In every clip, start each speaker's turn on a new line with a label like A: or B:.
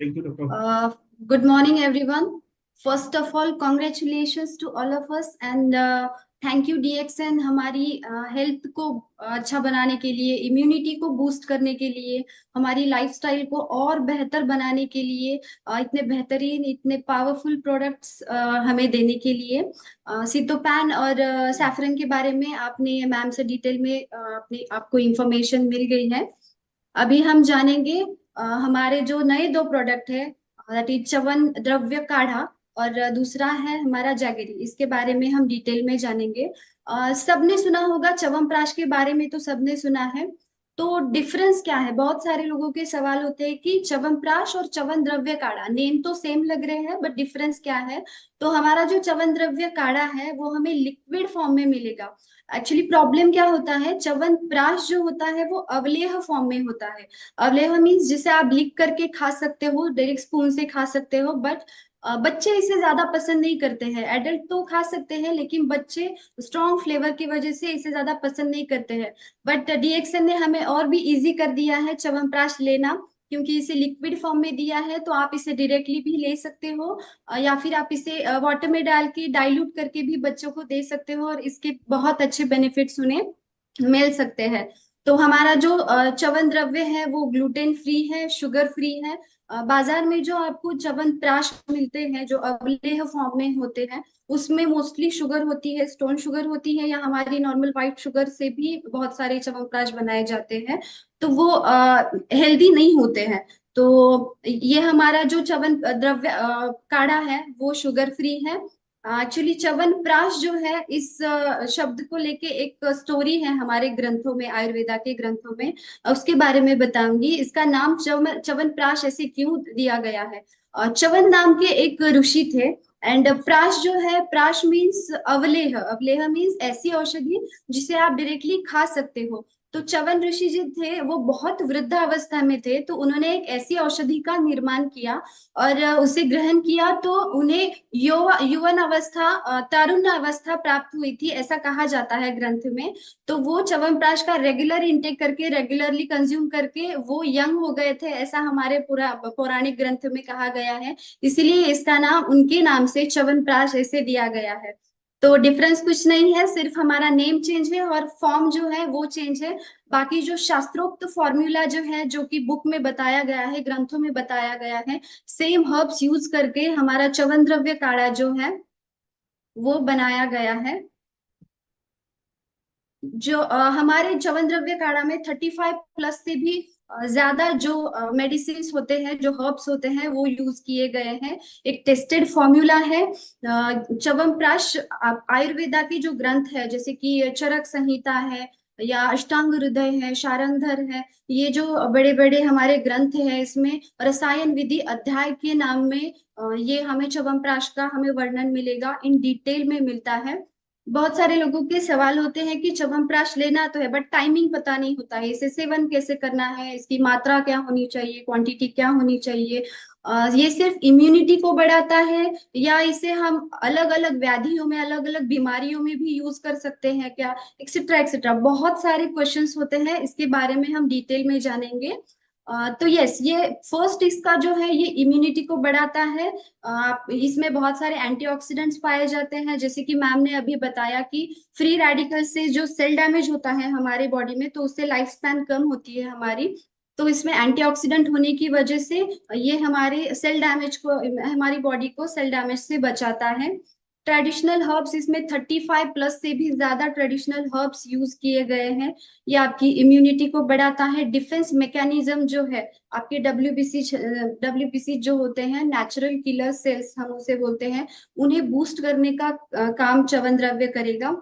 A: Thank you doctor.
B: Good morning, everyone. First of all, congratulations to all of us and thank you DXN हमारी health को अच्छा बनाने के लिए, immunity को बूस्ट करने के लिए, हमारी लाइफस्टाइल को और बेहतर बनाने के लिए, इतने बेहतरीन, इतने पावरफुल प्रोडक्ट्स हमें देने के लिए। सितोपैन और सैफरन के बारे में आपने मैम से डिटेल में अपनी आपको इंफॉर्मेशन मिल गई है। अभी हम जानेंगे हमारे जो नए दो प्रोडक्ट है, दैट इज च्यवन द्रव्य काढ़ा और दूसरा है हमारा जैगरी। इसके बारे में हम डिटेल में जानेंगे। सबने सुना होगा च्यवनप्राश के बारे में, तो सबने सुना है। तो डिफरेंस क्या है, बहुत सारे लोगों के सवाल होते हैं कि च्यवनप्राश और च्यवन द्रव्य काढ़ा नेम तो सेम लग रहे हैं, बट डिफरेंस क्या है। तो हमारा जो च्यवन द्रव्य काढ़ा है वो हमें लिक्विड फॉर्म में मिलेगा। एक्चुअली प्रॉब्लम क्या होता है, च्यवनप्राश जो होता है वो अवलेह फॉर्म में होता है। अवलेह मीन्स जिसे आप लिख करके खा सकते हो, डायरेक्ट स्पून से खा सकते हो, बट बच्चे इसे ज्यादा पसंद नहीं करते हैं। एडल्ट तो खा सकते हैं लेकिन बच्चे स्ट्रॉन्ग फ्लेवर की वजह से इसे ज्यादा पसंद नहीं करते हैं। बट डीएक्सन ने हमें और भी इजी कर दिया है च्यवनप्राश लेना, क्योंकि इसे लिक्विड फॉर्म में दिया है। तो आप इसे डायरेक्टली भी ले सकते हो, या फिर आप इसे वाटर में डाल के डाइल्यूट करके भी बच्चों को दे सकते हो, और इसके बहुत अच्छे बेनिफिट्स उन्हें मिल सकते हैं। तो हमारा जो च्यवन द्रव्य है वो ग्लूटेन फ्री है, शुगर फ्री है। बाजार में जो आपको च्यवनप्राश मिलते हैं जो अवलेह फॉर्म में होते हैं, उसमें मोस्टली शुगर होती है, स्टोन शुगर होती है, या हमारी नॉर्मल व्हाइट शुगर से भी बहुत सारे च्यवनप्राश बनाए जाते हैं। तो वो हेल्दी नहीं होते हैं। तो ये हमारा जो च्यवन द्रव्य काढ़ा है वो शुगर फ्री है। एक्चुअली च्यवनप्राश जो है, इस शब्द को लेके एक स्टोरी है हमारे ग्रंथों में, आयुर्वेदा के ग्रंथों में। उसके बारे में बताऊंगी। इसका नाम च्यवनप्राश ऐसे क्यों दिया गया है। च्यवन नाम के एक ऋषि थे। एंड प्राश जो है, प्राश मीन्स अवलेह, अवलेह मीन्स ऐसी औषधि जिसे आप डायरेक्टली खा सकते हो। तो च्यवन ऋषि जी थे, वो बहुत वृद्ध अवस्था में थे, तो उन्होंने एक ऐसी औषधि का निर्माण किया और उसे ग्रहण किया। तो उन्हें यौवन अवस्था, तरुण अवस्था प्राप्त हुई थी, ऐसा कहा जाता है ग्रंथ में। तो वो च्यवनप्राश का रेगुलर इंटेक करके, रेगुलरली कंज्यूम करके वो यंग हो गए थे, ऐसा हमारे पूरा पौराणिक ग्रंथ में कहा गया है। इसीलिए इसका नाम उनके नाम से च्यवनप्राश ऐसे दिया गया है। तो डिफरेंस कुछ नहीं है, सिर्फ हमारा नेम चेंज है और फॉर्म जो है वो चेंज है। बाकी जो शास्त्रोक्त फॉर्मूला जो है, जो कि बुक में बताया गया है, ग्रंथों में बताया गया है, सेम हर्ब्स यूज करके हमारा च्यवन द्रव्य काढ़ा जो है वो बनाया गया है। जो हमारे च्यवन द्रव्य काढ़ा में 35 प्लस से भी ज्यादा जो मेडिसिन होते हैं, जो हर्ब्स होते हैं, वो यूज किए गए हैं। एक टेस्टेड फॉर्मूला है। च्यवनप्राश आयुर्वेदा के जो ग्रंथ है, जैसे कि चरक संहिता है, या अष्टांग हृदय है, शारंगधर है, ये जो बड़े बड़े हमारे ग्रंथ हैं, इसमें रसायन विधि अध्याय के नाम में ये हमें च्यवनप्राश का हमें वर्णन मिलेगा, इन डिटेल में मिलता है। बहुत सारे लोगों के सवाल होते हैं कि च्यवनप्राश लेना तो है, बट टाइमिंग पता नहीं होता है, इसे सेवन कैसे करना है, इसकी मात्रा क्या होनी चाहिए, क्वांटिटी क्या होनी चाहिए। ये सिर्फ इम्यूनिटी को बढ़ाता है, या इसे हम अलग अलग व्याधियों में, अलग अलग बीमारियों में भी यूज कर सकते हैं क्या, एक्सेट्रा एक्सेट्रा। बहुत सारे क्वेश्चंस होते हैं, इसके बारे में हम डिटेल में जानेंगे। तो यस, ये फर्स्ट इसका जो है ये इम्यूनिटी को बढ़ाता है। इसमें बहुत सारे एंटीऑक्सीडेंट्स पाए जाते हैं, जैसे कि मैम ने अभी बताया कि फ्री रेडिकल से जो सेल डैमेज होता है हमारे बॉडी में, तो उससे लाइफ स्पैन कम होती है हमारी। तो इसमें एंटीऑक्सीडेंट होने की वजह से ये हमारे सेल डैमेज को, हमारी बॉडी को सेल डैमेज से बचाता है। ट्रेडिशनल हर्ब्स, इसमें 35 प्लस से भी ज्यादा ट्रेडिशनल हर्ब्स यूज किए गए हैं। ये आपकी इम्यूनिटी को बढ़ाता है। डिफेंस मैकेनिज्म जो है, आपके डब्ल्यूबीसी जो होते हैं, नेचुरल किलर सेल्स हम उसे बोलते हैं, उन्हें बूस्ट करने का काम च्यवन द्रव्य करेगा।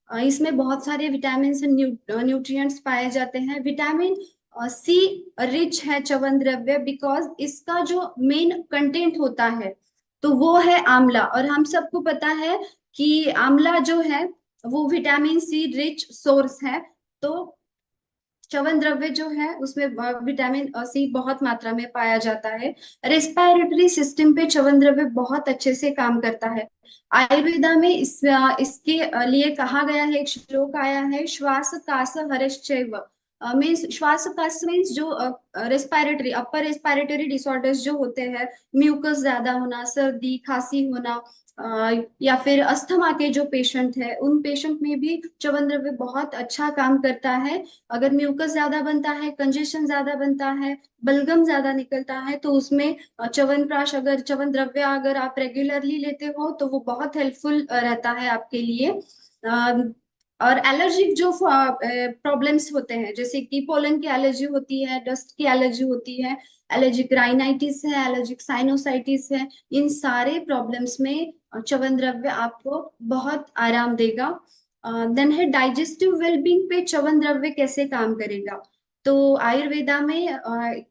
B: इसमें बहुत सारे विटामिन न्यूट्रिएंट्स पाए जाते हैं। विटामिन सी रिच है च्यवन द्रव्य, बिकॉज इसका जो मेन कंटेंट होता है तो वो है आंवला, और हम सबको पता है कि आंवला जो है वो विटामिन सी रिच सोर्स है। तो च्यवन द्रव्य जो है उसमें विटामिन सी बहुत मात्रा में पाया जाता है। रेस्पिरेटरी सिस्टम पे च्यवन द्रव्य बहुत अच्छे से काम करता है। आयुर्वेदा में इसके लिए कहा गया है, एक श्लोक आया है, श्वास कास हरश्चैव। मीन्स श्वास मीन्स जो रेस्पिरेटरी अपर रेस्पिरेटरी डिसऑर्डर्स जो होते हैं, म्यूकस ज्यादा होना, सर्दी खांसी होना, या फिर अस्थमा के जो पेशेंट है, उन पेशेंट में भी च्यवनद्रव्य बहुत अच्छा काम करता है। अगर म्यूकस ज्यादा बनता है, कंजेशन ज्यादा बनता है, बलगम ज्यादा निकलता है, तो उसमें च्यवनप्राश अगर च्यवनद्रव्य अगर आप रेगुलरली लेते हो तो वो बहुत हेल्पफुल रहता है आपके लिए। और एलर्जिक जो प्रॉब्लम्स होते हैं, जैसे कि पोलन की एलर्जी होती है, डस्ट की एलर्जी होती है, एलर्जिक राइनाइटिस है, एलर्जिक साइनोसाइटिस है, इन सारे प्रॉब्लम्स में च्यवनद्रव्य आपको बहुत आराम देगा। देन है डाइजेस्टिव वेलबींग पे च्यवनद्रव्य कैसे काम करेगा। तो आयुर्वेदा में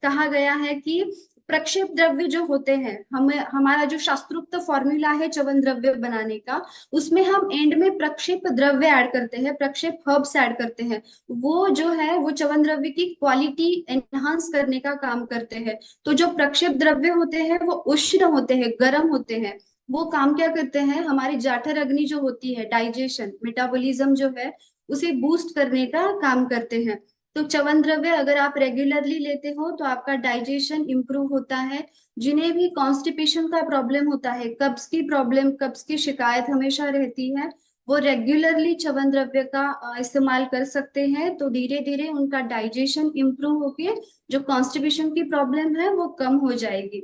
B: कहा गया है कि प्रक्षेप द्रव्य जो होते हैं, हमें हमारा जो शास्त्रोक्त फॉर्मूला है च्यवन द्रव्य बनाने का, उसमें हम एंड में प्रक्षेप द्रव्य ऐड करते हैं, प्रक्षेप हर्ब्स ऐड करते हैं। वो जो है वो च्यवन द्रव्य की क्वालिटी एनहांस करने का काम करते हैं। तो जो प्रक्षेप द्रव्य होते हैं वो उष्ण होते हैं, गर्म होते हैं। वो काम क्या करते हैं, हमारी जाठर अग्नि जो होती है, डाइजेशन मेटाबॉलिज्म जो है, उसे बूस्ट करने का काम करते हैं। तो च्यवन द्रव्य अगर आप रेगुलरली लेते हो तो आपका डाइजेशन इंप्रूव होता है। जिन्हें भी कॉन्स्टिपेशन का प्रॉब्लम होता है, कब्ज की प्रॉब्लम, कब्ज की शिकायत हमेशा रहती है, वो रेगुलरली च्यवन द्रव्य का इस्तेमाल कर सकते हैं। तो धीरे धीरे उनका डाइजेशन इंप्रूव होके जो कॉन्स्टिपेशन की प्रॉब्लम है वो कम हो जाएगी।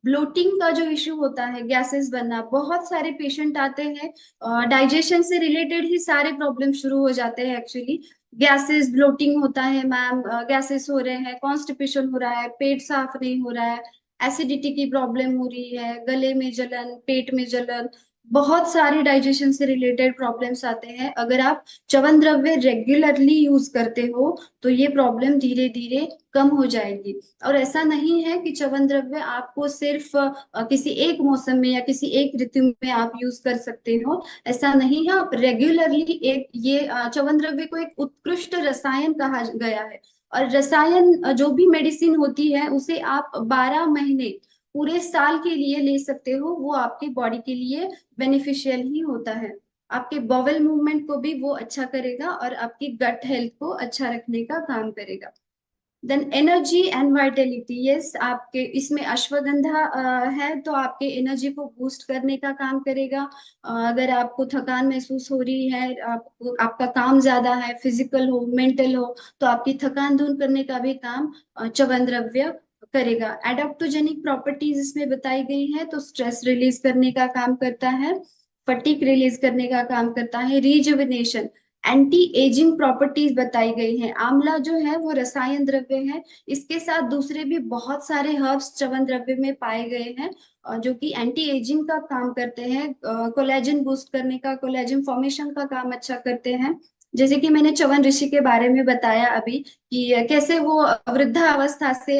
B: ब्लोटिंग का जो इश्यू होता है, गैसेस बनना, बहुत सारे पेशेंट आते हैं, डाइजेशन से रिलेटेड ही सारे प्रॉब्लम शुरू हो जाते हैं एक्चुअली। गैसेस, ब्लोटिंग होता है मैम, गैसेस हो रहे हैं, कॉन्स्टिपेशन हो रहा है, पेट साफ नहीं हो रहा है, एसिडिटी की प्रॉब्लम हो रही है, गले में जलन, पेट में जलन, बहुत सारे डाइजेशन से रिलेटेड प्रॉब्लम्स आते हैं। अगर आप च्यवन द्रव्य रेगुलरली यूज करते हो तो ये प्रॉब्लम धीरे धीरे कम हो जाएगी। और ऐसा नहीं है कि च्यवन द्रव्य आपको सिर्फ किसी एक मौसम में या किसी एक ऋतु में आप यूज कर सकते हो, ऐसा नहीं है। आप रेगुलरली एक ये च्यवन द्रव्य को एक उत्कृष्ट रसायन कहा गया है। और रसायन जो भी मेडिसिन होती है उसे आप 12 महीने पूरे साल के लिए ले सकते हो, वो आपकी बॉडी के लिए बेनिफिशियल ही होता है। आपके बॉवल मूवमेंट को भी वो अच्छा करेगा और आपकी गट हेल्थ को अच्छा रखने का काम करेगा। Then energy and vitality, yes, आपके इसमें अश्वगंधा है तो आपके एनर्जी को बूस्ट करने का काम करेगा। अगर आपको थकान महसूस हो रही है, आपको आपका काम ज्यादा है, फिजिकल हो मेंटल हो, तो आपकी थकान दूर करने का भी काम च्यवन द्रव्य करेगा। एडाप्टोजेनिक प्रॉपर्टीज इसमें बताई गई है, तो स्ट्रेस रिलीज करने का काम करता है, फटीग रिलीज करने का काम करता है, रिजुविनेशन, एंटी एजिंग प्रॉपर्टीज बताई गई हैं। आंवला जो है वो रसायन द्रव्य है, इसके साथ दूसरे भी बहुत सारे हर्ब्स च्यवन द्रव्य में पाए गए हैं जो कि एंटी एजिंग का काम करते हैं, कोलेजन बूस्ट करने का, कोलेजन फॉर्मेशन का काम अच्छा करते हैं। जैसे कि मैंने च्यवन ऋषि के बारे में बताया अभी कि कैसे वो वृद्धावस्था से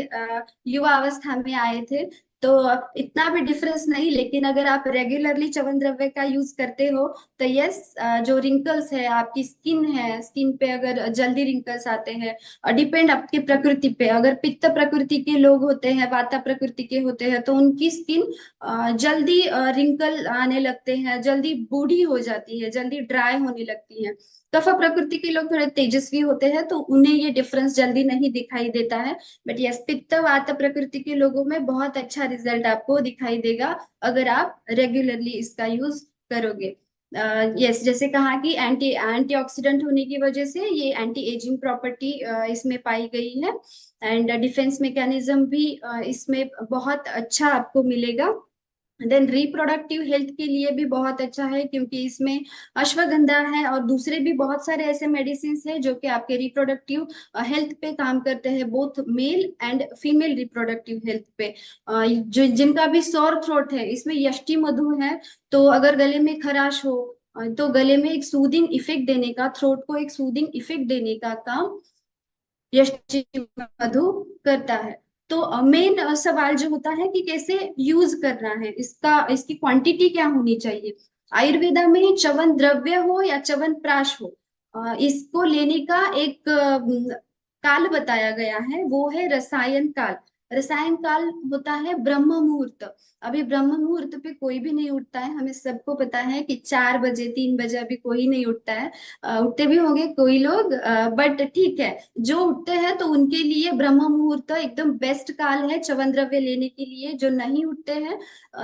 B: युवा अवस्था में आए थे। तो इतना भी डिफरेंस नहीं, लेकिन अगर आप रेगुलरली च्यवन द्रव्य का यूज करते हो तो यस, जो रिंकल्स है आपकी स्किन है, स्किन पे अगर जल्दी रिंकल्स आते हैं, और डिपेंड आपकी प्रकृति पे, अगर पित्त प्रकृति के लोग होते हैं, वाता प्रकृति के होते हैं, तो उनकी स्किन जल्दी रिंकल आने लगते हैं, जल्दी बूढ़ी हो जाती है, जल्दी ड्राई होने लगती है। कफ प्रकृति के लोग थोड़े तेजस्वी होते हैं तो उन्हें ये डिफरेंस जल्दी नहीं दिखाई देता है। बट यस, पित्त वात प्रकृति के लोगों में बहुत अच्छा रिजल्ट आपको दिखाई देगा अगर आप रेगुलरली इसका यूज करोगे। यस, जैसे कहा कि एंटीऑक्सीडेंट होने की वजह से ये एंटी एजिंग प्रॉपर्टी इसमें पाई गई है। एंड डिफेंस मैकेनिज्म भी इसमें बहुत अच्छा आपको मिलेगा। देन रिप्रोडक्टिव हेल्थ के लिए भी बहुत अच्छा है, क्योंकि इसमें अश्वगंधा है और दूसरे भी बहुत सारे ऐसे मेडिसिन हैं जो कि आपके रिप्रोडक्टिव हेल्थ पे काम करते हैं, both male and female reproductive health पे। जो जिनका भी सॉर थ्रोट है, इसमें यष्टि मधु है, तो अगर गले में खराश हो तो गले में एक सूदिंग इफेक्ट देने का, थ्रोट को एक सूदिंग इफेक्ट देने का काम यष्टि मधु करता है। तो मेन सवाल जो होता है कि कैसे यूज करना है इसका, इसकी क्वांटिटी क्या होनी चाहिए। आयुर्वेदा में च्यवन द्रव्य हो या च्यवन प्राश हो, इसको लेने का एक काल बताया गया है, वो है रसायन काल। रसायन काल होता है ब्रह्म मुहूर्त। अभी ब्रह्म मुहूर्त पे कोई भी नहीं उठता है, हमें सबको पता है कि 4 बजे 3 बजे अभी कोई नहीं उठता है। उठते भी होंगे कोई लोग, बट ठीक है। जो उठते हैं तो उनके लिए ब्रह्म मुहूर्त एकदम बेस्ट काल है च्यवन द्रव्य लेने के लिए। जो नहीं उठते हैं,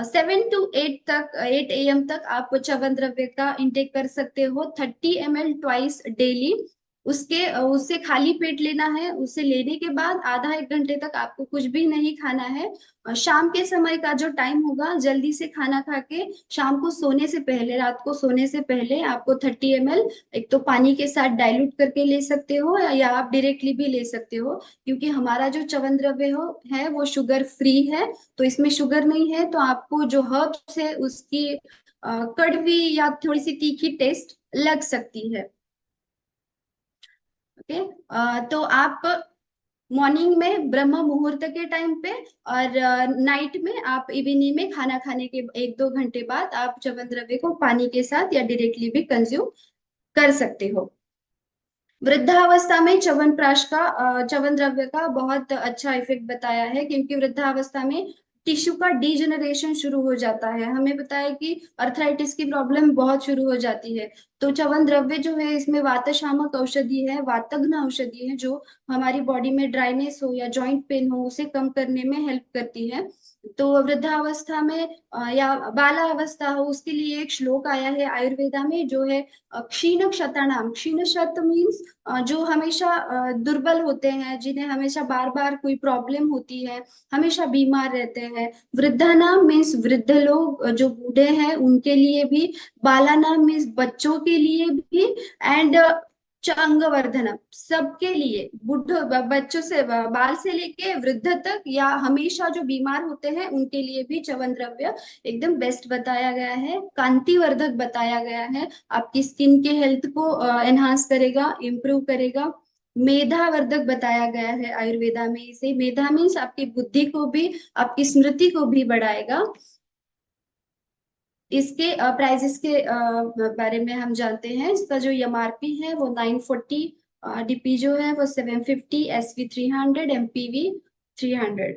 B: 7 to 8 तक, 8 AM तक आप च्यवन द्रव्य का इंटेक कर सकते हो, 30 ml ट्वाइस डेली। उससे खाली पेट लेना है। उसे लेने के बाद आधा 1 घंटे तक आपको कुछ भी नहीं खाना है। शाम के समय का जो टाइम होगा, जल्दी से खाना खा के शाम को सोने से पहले, रात को सोने से पहले आपको 30 ml एक तो पानी के साथ डाइल्यूट करके ले सकते हो, या आप डायरेक्टली भी ले सकते हो। क्योंकि हमारा जो च्यवन द्रव्य हो है वो शुगर फ्री है, तो इसमें शुगर नहीं है। तो आपको जो हर्ब्स है उसकी कड़वी या थोड़ी सी तीखी टेस्ट लग सकती है। ओके। तो आप मॉर्निंग में ब्रह्म मुहूर्त के टाइम पे, और नाइट में आप इवनिंग में खाना खाने के 1-2 घंटे बाद आप च्यवन द्रव्य को पानी के साथ या डायरेक्टली भी कंज्यूम कर सकते हो। वृद्धावस्था में च्यवनप्राश का, च्यवन द्रव्य का बहुत अच्छा इफेक्ट बताया है, क्योंकि वृद्धावस्था में टिश्यू का डीजेनरेशन शुरू हो जाता है। हमें पता है कि अर्थराइटिस की प्रॉब्लम बहुत शुरू हो जाती है। तो च्यवन द्रव्य जो है, इसमें वातशामक औषधि है, वातघ्न औषधि है, जो हमारी बॉडी में ड्राइनेस हो या जॉइंट पेन हो उसे कम करने में हेल्प करती है। तो वृद्धावस्था में या बालावस्था हो, उसके लिए एक श्लोक आया है आयुर्वेदा में, जो है क्षीण क्षतानाम। क्षीण क्षत मीन्स जो हमेशा दुर्बल होते हैं, जिन्हें हमेशा बार बार कोई प्रॉब्लम होती है, हमेशा बीमार रहते हैं। वृद्धानाम मीन्स वृद्ध लोग, जो बूढ़े हैं उनके लिए भी। बालानाम मीन्स बच्चों के लिए भी। एंड चांगवर्धनम सबके लिए, बुढ़ो बच्चों से, बाल से लेके वृद्ध तक, या हमेशा जो बीमार होते हैं उनके लिए भी च्यवन द्रव्य एकदम बेस्ट बताया गया है। कांतिवर्धक बताया गया है, आपकी स्किन के हेल्थ को एनहांस करेगा, इम्प्रूव करेगा। मेधावर्धक बताया गया है आयुर्वेदा में इसे। मेधा मीन्स आपकी बुद्धि को भी, आपकी स्मृति को भी बढ़ाएगा। इसके प्राइजेस के बारे में हम जानते हैं। इसका जो एमआरपी है वो 940, डीपी जो है वो 750, एसवी 300, एमपीवी 300।